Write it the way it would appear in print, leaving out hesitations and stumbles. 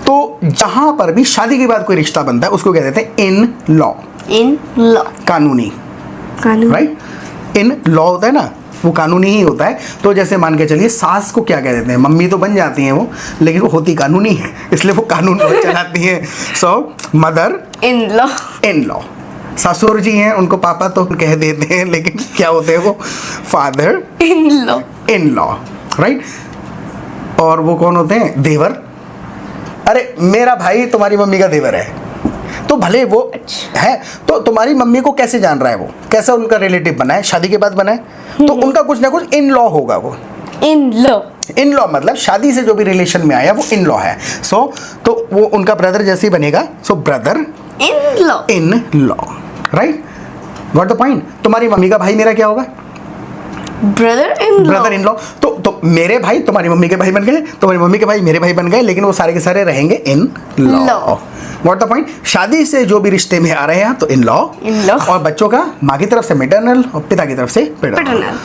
तो जहां पर भी शादी के बाद कोई रिश्ता बनता है उसको क्या देते हैं? इन लॉ। इन लॉ, कानूनी, कानून। राइट? इन लॉ होता है ना, वो कानूनी ही होता है। तो जैसे मान के चलिए सास को क्या कह देते हैं? मम्मी तो बन जाती हैं वो, लेकिन वो होती कानूनी है, इसलिए वो कानून को चलाती हैं। So mother in law, in law. ससुर जी हैं, उनको पापा तो कह देते हैं, लेकिन क्या होते हैं वो? Father in law, in law, right? और वो कौन होते हैं? देवर। अरे मेरा भाई तुम्हारी मम्मी का देवर है, तो भले वो है, तो तुम्हारी मम्मी को कैसे जान रहा है वो? कैसा उनका रिलेटिव बना है? शादी के बाद बना है, तो उनका कुछ ना कुछ इन लॉ होगा वो। इन लॉ, इन लॉ मतलब शादी से जो भी रिलेशन में आया वो इन लॉ है। सो तो वो उनका ब्रदर जैसे ही बनेगा, सो brother in law, in law, right? Got the point? तुम्हारी मम्मी का भाई मेरा क्या होगा? Brother in law, brother in law. तो मेरे भाई तुम्हारी मम्मी के भाई बन गए, तुम्हारी मम्मी के भाई मेरे भाई बन गए, लेकिन वो सारे के सारे रहेंगे in law. Law. What the point? शादी से जो भी रिश्ते में आ रहे हैं तो इन लॉ। In law. और बच्चों का माँ की तरफ से मैटरनल और पिता की तरफ से पैटर्नल। पैटर्नल।